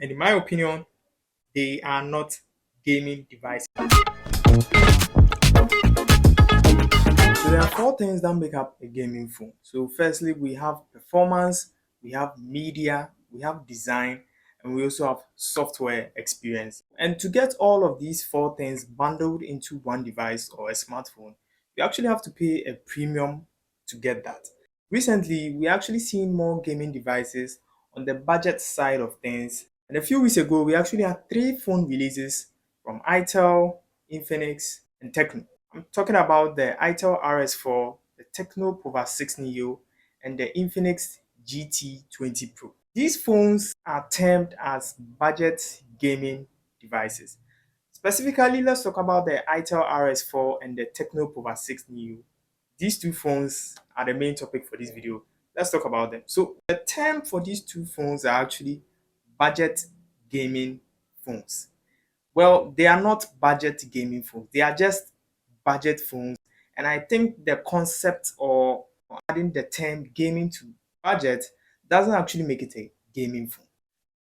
And in my opinion, they are not gaming devices. So there are four things that make up a gaming phone. So firstly, we have performance, we have media, we have design, and we also have software experience. And to get all of these four things bundled into one device or a smartphone, you actually have to pay a premium to get that. Recently, we actually seen more gaming devices on the budget side of things. And a few weeks ago, we actually had three phone releases from Itel, Infinix, and Tecno. I'm talking about the Itel RS4, the Tecno Pova 6 Neo, and the Infinix GT20 Pro. These phones are termed as budget gaming devices. Specifically, let's talk about the Itel RS4 and the Tecno Pova 6 Neo. These two phones are the main topic for this video. Let's talk about them. So the term for these two phones are actually budget gaming phones. Well, they are not budget gaming phones. They are just budget phones. And I think the concept or adding the term gaming to budget doesn't actually make it a gaming phone.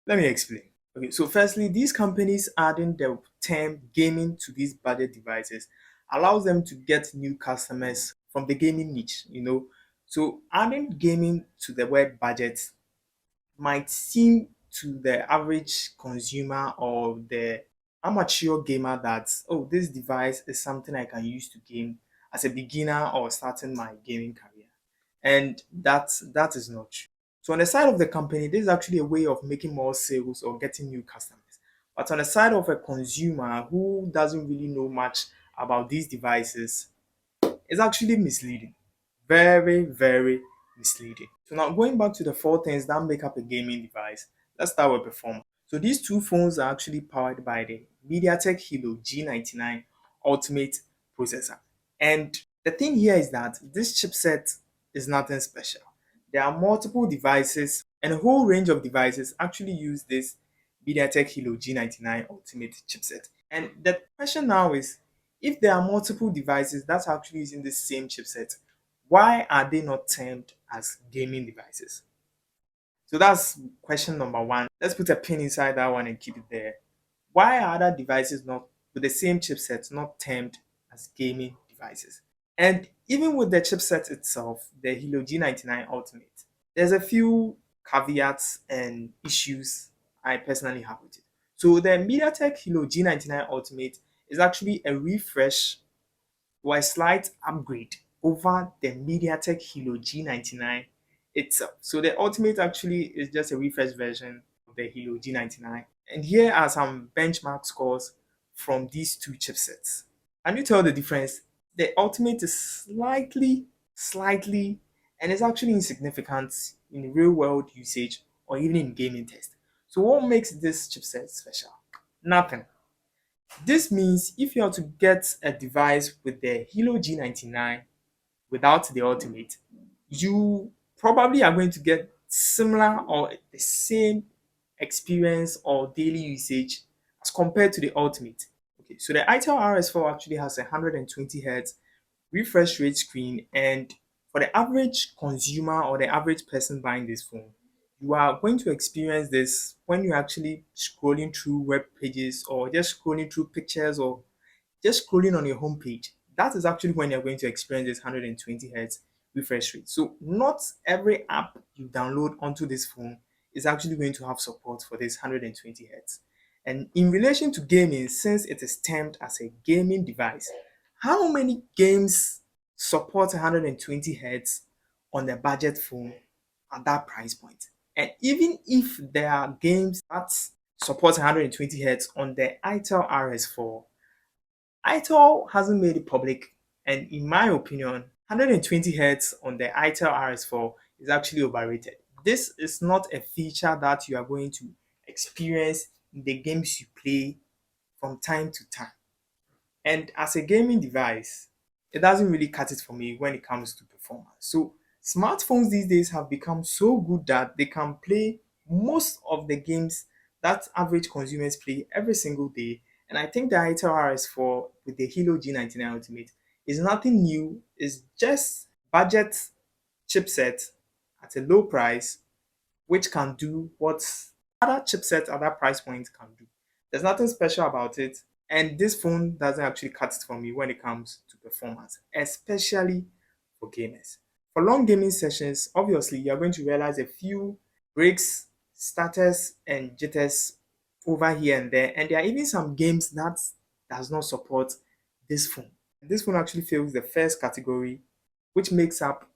Let me explain. Okay, so firstly, these companies adding the term gaming to these budget devices allows them to get new customers from the gaming niche. So adding gaming to the word budget might seem to the average consumer or the amateur gamer that, oh, this device is something I can use to game as a beginner or starting my gaming career. And that is not true. So on the side of the company, this is actually a way of making more sales or getting new customers. But on the side of a consumer who doesn't really know much about these devices, it's actually misleading. Very, very misleading. So now going back to the four things that make up a gaming device, let's start with performance. So these two phones are actually powered by the MediaTek Helio G99 Ultimate processor. And the thing here is that this chipset is nothing special. There are multiple devices and a whole range of devices actually use this MediaTek Helio G99 Ultimate chipset. And the question now is, if there are multiple devices that's actually using the same chipset, why are they not termed as gaming devices? So that's question number one. Let's put a pin inside that one and keep it there. Why are other devices not with the same chipset not termed as gaming devices? And even with the chipset itself, the Helio G99 Ultimate, there's a few caveats and issues I personally have with it. So the MediaTek Helio G99 Ultimate is actually a refresh or a slight upgrade over the MediaTek Helio G99 itself. So the Ultimate actually is just a refresh version of the Helio G99. And here are some benchmark scores from these two chipsets. Can you tell the difference? The Ultimate is slightly, and it's actually insignificant in real world usage or even in gaming test. So what makes this chipset special? Nothing. This means if you are to get a device with the Helio G99 without the Ultimate, you probably are going to get similar or the same experience or daily usage as compared to the Ultimate. Okay, so the Itel RS4 actually has a 120 Hz refresh rate screen, and for the average consumer or the average person buying this phone, you are going to experience this when you're actually scrolling through web pages or just scrolling through pictures or just scrolling on your homepage. That is actually when you're going to experience this 120 Hz refresh rate. So not every app you download onto this phone is actually going to have support for this 120 Hz. And in relation to gaming, since it is termed as a gaming device, how many games support 120 Hz on a budget phone at that price point? And even if there are games that support 120 Hz on the Itel RS4, Itel hasn't made it public, and in my opinion, 120 Hz on the Itel RS4 is actually overrated. This is not a feature that you are going to experience in the games you play from time to time. And as a gaming device, it doesn't really cut it for me when it comes to performance. So smartphones these days have become so good that they can play most of the games that average consumers play every single day. And I think the Itel RS4 with the Helio G99 Ultimate is nothing new. It's just budget chipset at a low price, which can do what other chipsets at that price point can do. There's nothing special about it. And this phone doesn't actually cut it for me when it comes to performance, especially for gamers. For long gaming sessions, obviously, you're going to realize a few breaks, stutters, and jitters over here and there. And there are even some games that does not support this phone. This phone actually fails the first category, which makes up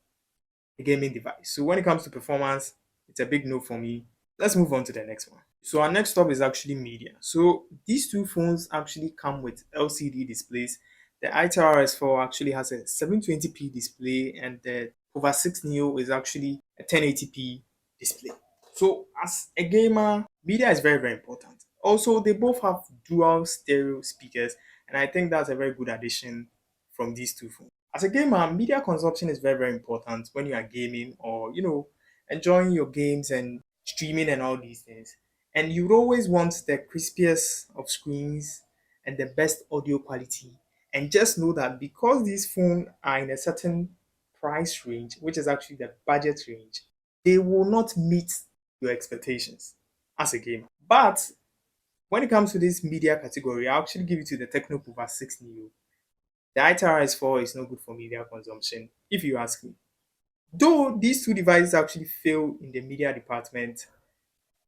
a gaming device. So when it comes to performance, it's a big no for me. Let's move on to the next one. So our next stop is actually media. So these two phones actually come with LCD displays. The Itel RS4 actually has a 720p display, and the Pova 6 Neo is actually a 1080p display. So as a gamer, media is very, very important. Also, they both have dual stereo speakers, and I think that's a very good addition from these two phones. As a gamer, media consumption is very, very important when you are gaming or enjoying your games and streaming and all these things. And you would always want the crispiest of screens and the best audio quality. And just know that because these phones are in a certain price range, which is actually the budget range, they will not meet your expectations as a gamer. But when it comes to this media category, I'll actually give it to the Tecno Pova 6 Neo. The Itel RS4 is not good for media consumption, if you ask me. Though these two devices actually fail in the media department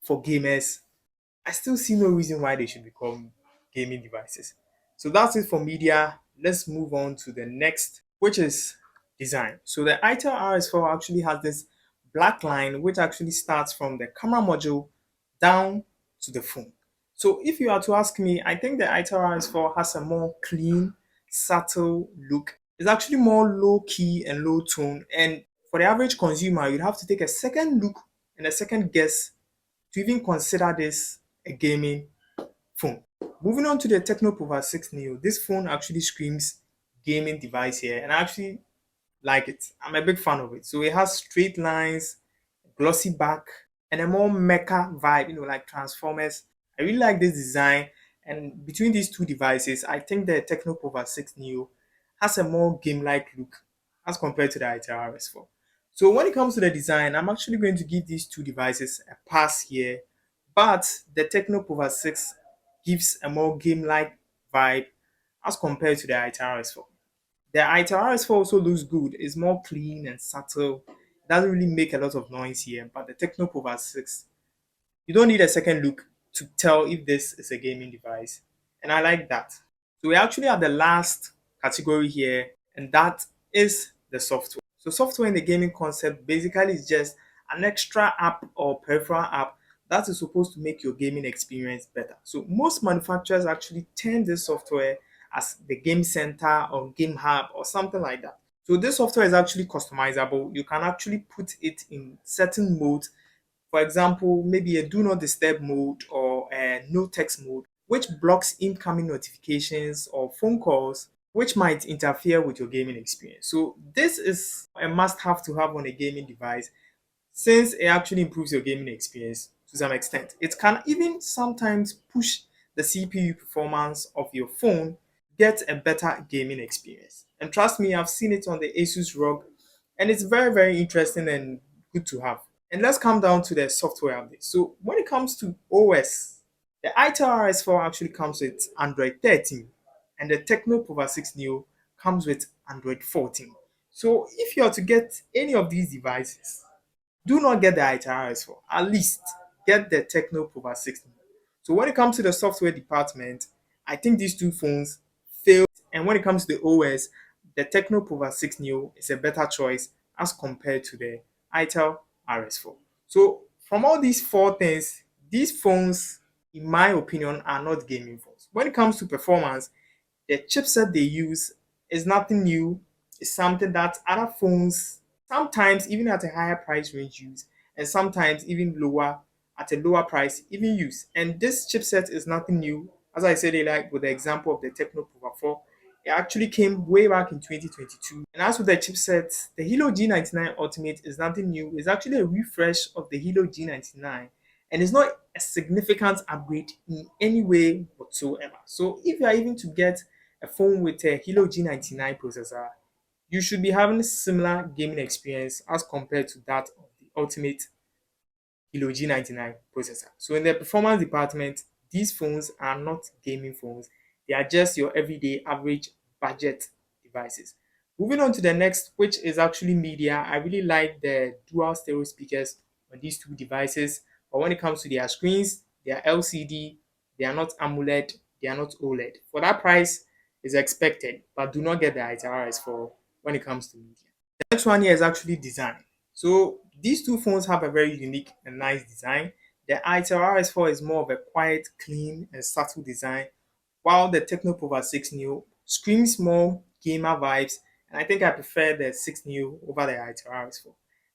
for gamers, I still see no reason why they should become gaming devices. So that's it for media. Let's move on to the next, which is design. So the Itel RS4 actually has this black line, which actually starts from the camera module down to the phone. So if you are to ask me, I think the Itel RS4 has a more clean, subtle look. It's actually more low key and low tone. And for the average consumer, you'd have to take a second look and a second guess to even consider this a gaming phone. Moving on to the Tecno Pova 6 Neo, this phone actually screams gaming device here, and I actually like it. I'm a big fan of it. So it has straight lines, glossy back, and a more mecha vibe, like Transformers. I really like this design. And between these two devices, I think the Tecno Pova 6 Neo has a more game-like look as compared to the Itel RS4. So when it comes to the design, I'm actually going to give these two devices a pass here. But the Tecno Pova 6 gives a more game-like vibe as compared to the Itel RS4. The Itel RS4 also looks good. It's more clean and subtle. It doesn't really make a lot of noise here, but the Tecno Pova 6, you don't need a second look to tell if this is a gaming device. And I like that. So we actually have the last category here, and that is the software. So software in the gaming concept basically is just an extra app or peripheral app that is supposed to make your gaming experience better. So most manufacturers actually turn this software as the game center or game hub or something like that. So this software is actually customizable. You can actually put it in certain modes. For example, maybe a do not disturb mode or a no text mode, which blocks incoming notifications or phone calls, which might interfere with your gaming experience. So this is a must have to have on a gaming device since it actually improves your gaming experience to some extent. It can even sometimes push the CPU performance of your phone, get a better gaming experience. And trust me, I've seen it on the Asus ROG, and it's very, very interesting and good to have. And let's come down to the software update. So when it comes to OS, the Itel RS4 actually comes with Android 13, and the Tecno Pova 6 Neo comes with Android 14. So if you are to get any of these devices, do not get the Itel RS4. At least get the Tecno Pova 60. So when it comes to the software department, I think these two phones fail. And when it comes to the OS, the Tecno Pova 6 Neo is a better choice as compared to the Itel RS4. So from all these four things, these phones, in my opinion, are not gaming phones. When it comes to performance, the chipset they use is nothing new. It's something that other phones sometimes even at a higher price range use, and sometimes even lower at a lower price even use. And this chipset is nothing new. As I said earlier, with the example of the Tecno Pova 4, it actually came way back in 2022. And as with the chipset, the Hilo G99 Ultimate is nothing new. It's actually a refresh of the Hilo G99, and it's not a significant upgrade in any way whatsoever. So if you are even to get a phone with a Hilo G99 processor, you should be having similar gaming experience as compared to that of the Ultimate Elo G99 processor. So in the performance department, these phones are not gaming phones. They are just your everyday average budget devices. Moving on to the next, which is actually media. I really like the dual stereo speakers on these two devices. But when it comes to their screens, they are LCD, they are not AMOLED, they are not OLED. For that price is expected, but do not get the Itel RS4 when it comes to media. The next one here is actually design. So these two phones have a very unique and nice design. The Itel RS4 is more of a quiet, clean, and subtle design, while the Tecno Pova 6 Neo screams more gamer vibes, and I think I prefer the 6 Neo over the Itel RS4.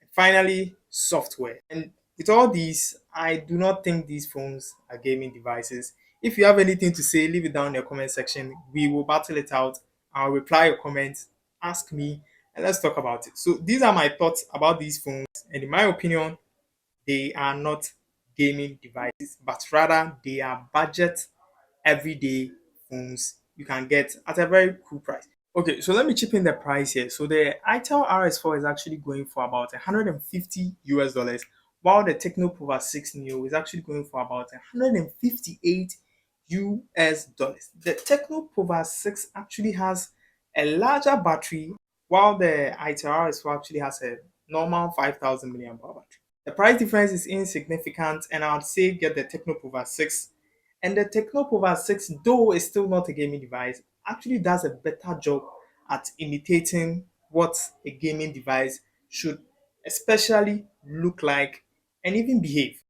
And finally, software. And with all these, I do not think these phones are gaming devices. If you have anything to say, leave it down in the comment section. We will battle it out. I'll reply your comments, ask me, and let's talk about it. So these are my thoughts about these phones, and in my opinion, they are not gaming devices, but rather they are budget everyday phones you can get at a very cool price. Okay, so let me chip in the price here. So the Itel RS4 is actually going for about 150 US dollars, while the Tecno Pova 6 Neo is actually going for about 158 US dollars. The Tecno Pova 6 actually has a larger battery, while the Itel RS4 actually has a normal 5000 milliamp hour battery. The price difference is insignificant, and I would say get the Tecno Pova 6. And the Tecno Pova 6, though is still not a gaming device, actually does a better job at imitating what a gaming device should especially look like and even behave.